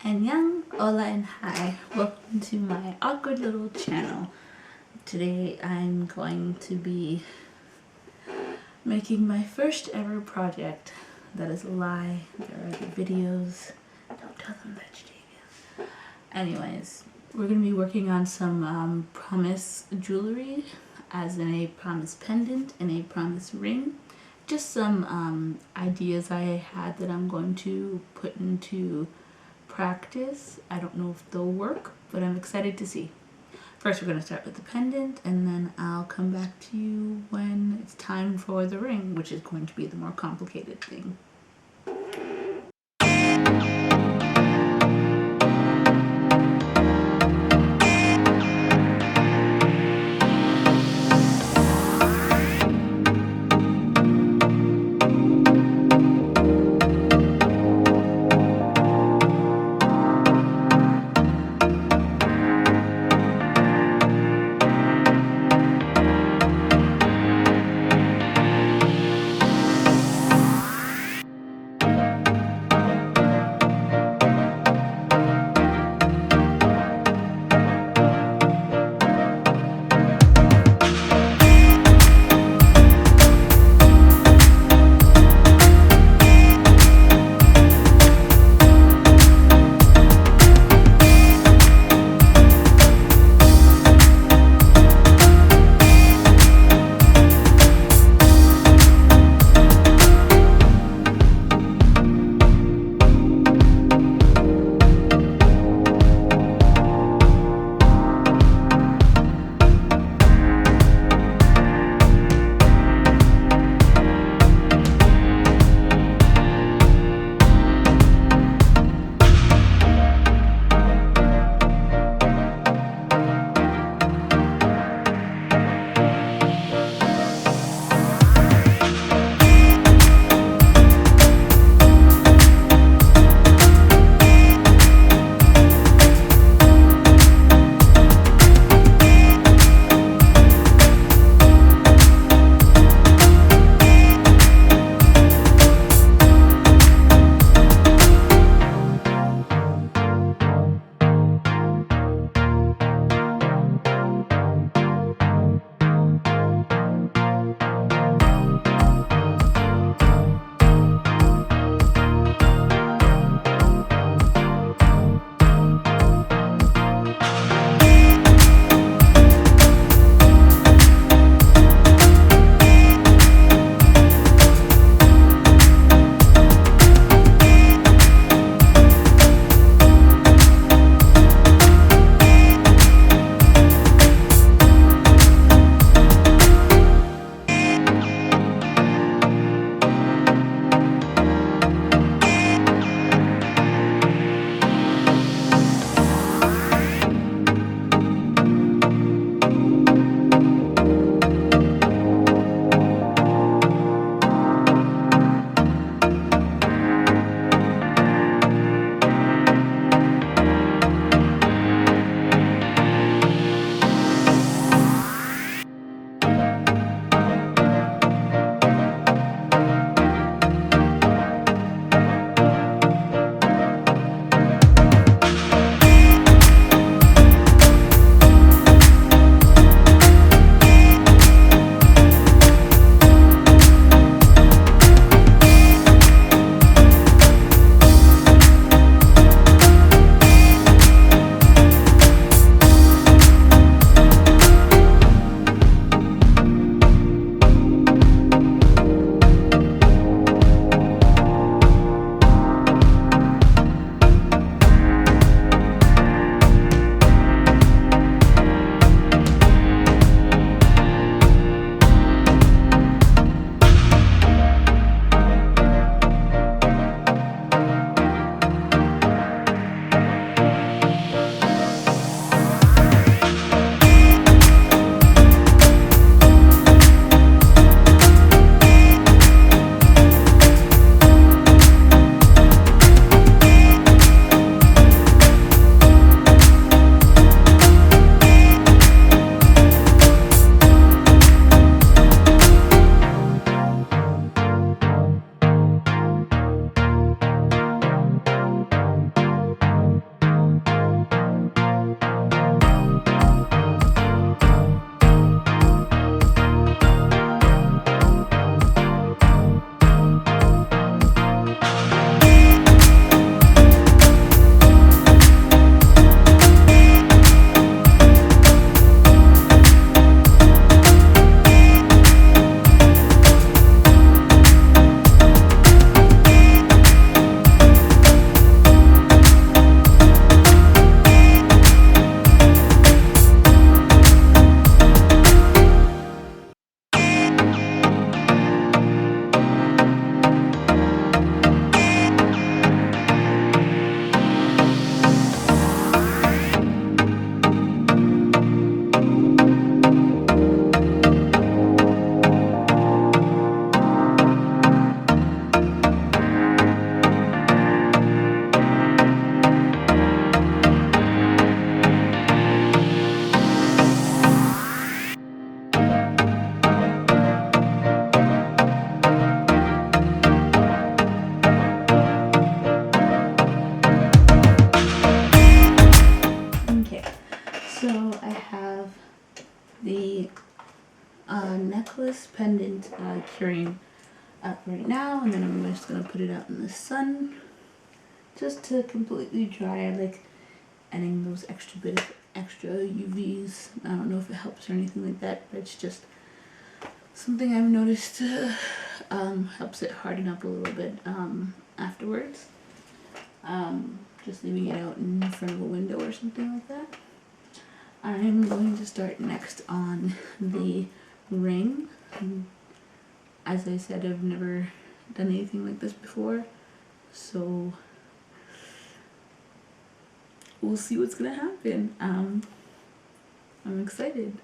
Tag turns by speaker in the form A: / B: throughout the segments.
A: Annyeong, hola, and hi. Welcome to my awkward little channel. Today I'm going to be making my first ever project. That is a lie. There are the videos. Don't tell them vegetarian. Anyways, we're going to be working on some promise jewelry, as in a promise pendant and a promise ring. Just some ideas I had that I'm going to put into practice. I don't know if they'll work, but I'm excited to see. First we're going to start with the pendant, and then I'll come back to you when it's time for the ring, which is going to be the more complicated thing. curing up right now, and then I'm just gonna put it out in the sun just to completely dry. I like adding those extra UVs. I don't know if it helps or anything like that, but it's just something I've noticed helps it harden up a little bit afterwards. Just leaving it out in front of a window or something like that. I'm going to start next on the ring. As I said, I've never done anything like this before, so we'll see what's gonna happen. I'm excited.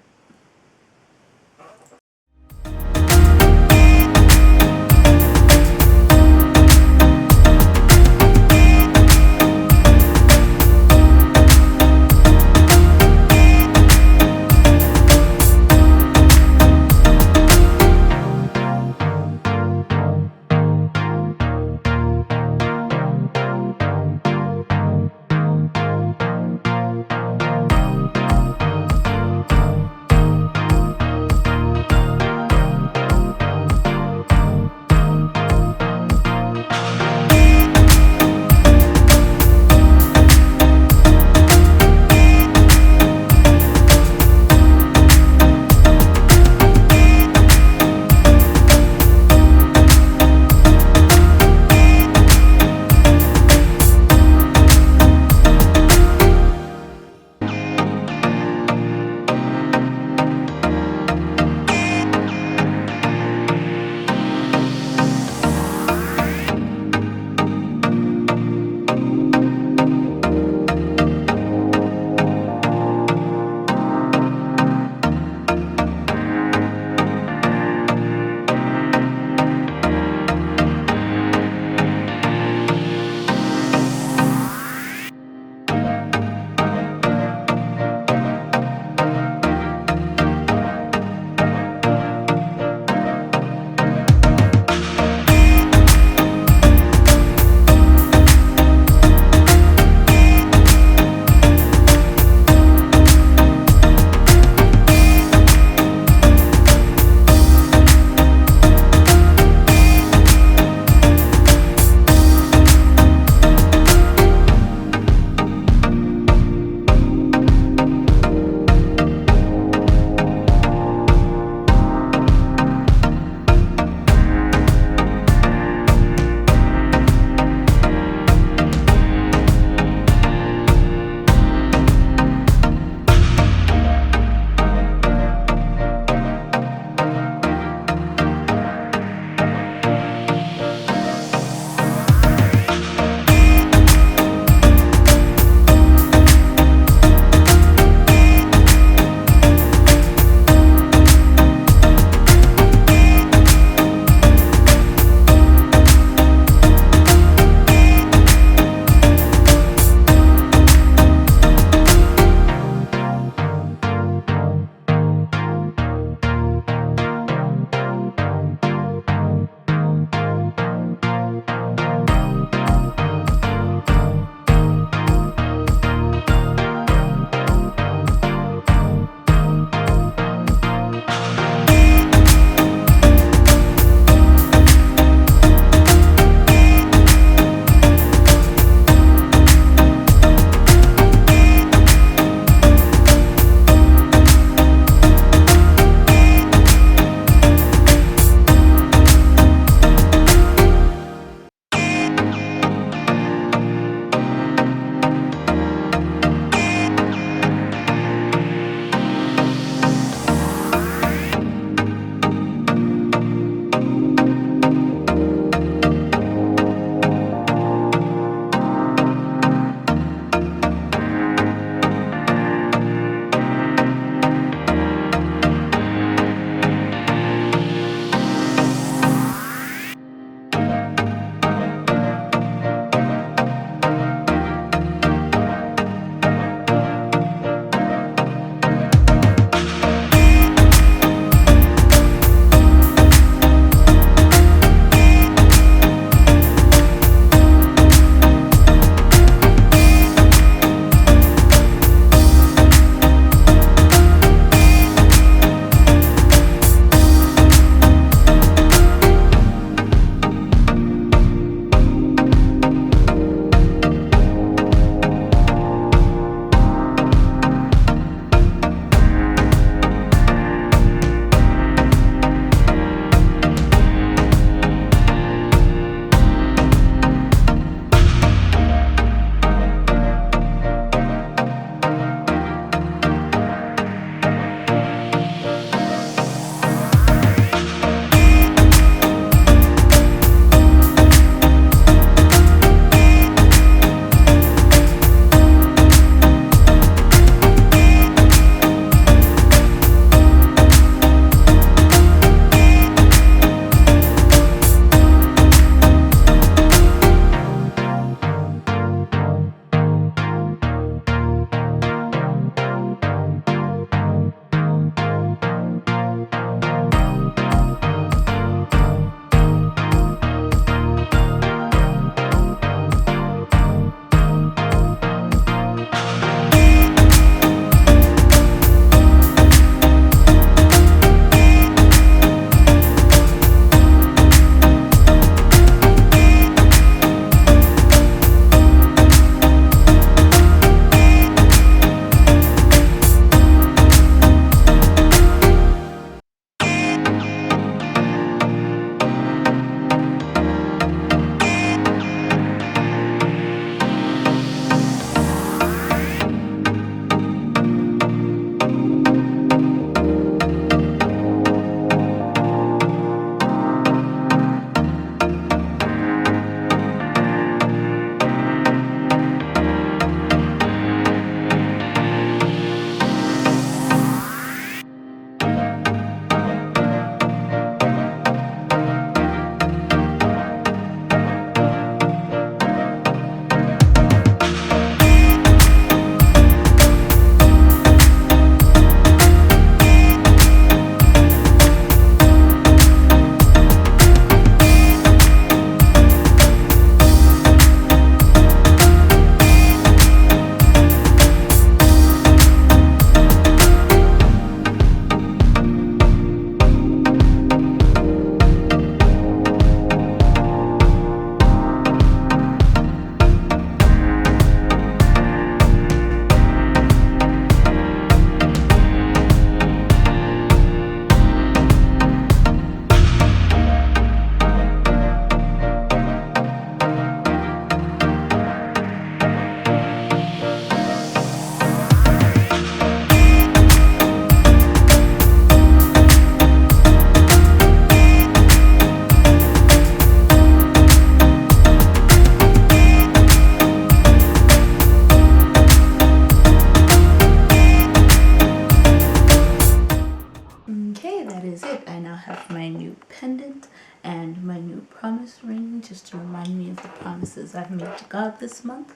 A: just to remind me of the promises I've made to God this month.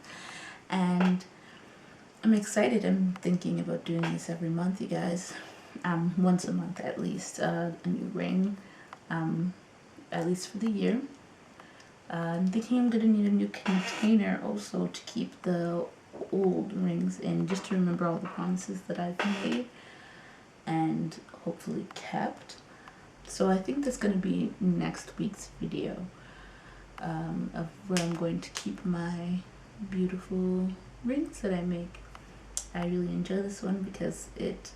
A: And I'm excited. I'm thinking about doing this every month, you guys. Once a month at least. A new ring, at least for the year. I'm thinking I'm gonna need a new container also to keep the old rings in, just to remember all the promises that I've made and hopefully kept. So I think that's gonna be next week's video, of where I'm going to keep my beautiful rings that I make. I really enjoy this one because it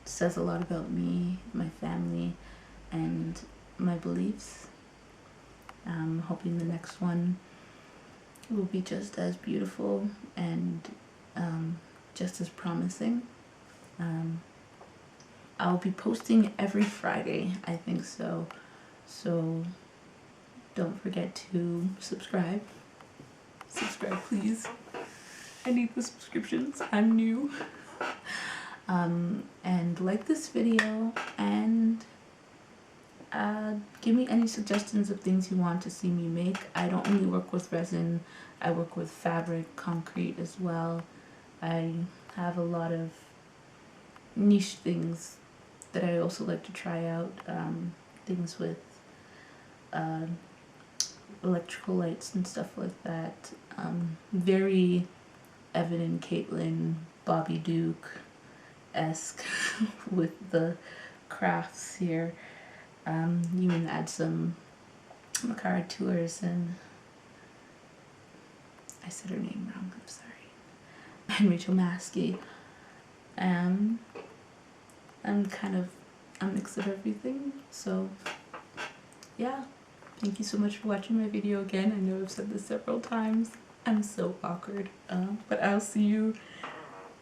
A: says a lot about me, my family, and my beliefs. I'm hoping the next one will be just as beautiful and just as promising. I'll be posting every Friday, I think so. So don't forget to subscribe. Subscribe, please. I need the subscriptions. I'm new. And like this video, and give me any suggestions of things you want to see me make. I don't only work with resin, I work with fabric, concrete as well. I have a lot of niche things that I also like to try out. Things with electrical lights and stuff like that. Very Evan and Caitlin, Bobby Duke-esque with the crafts here. You can add some Makara Tours, and I said her name wrong, I'm sorry, and Rachel Maskey. I'm kind of a mix of everything, so yeah. Thank you so much for watching my video again. I know I've said this several times. I'm so awkward, but I'll see you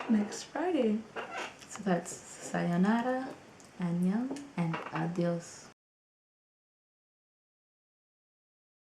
A: next Friday. So that's sayonara, annyeong, and adios.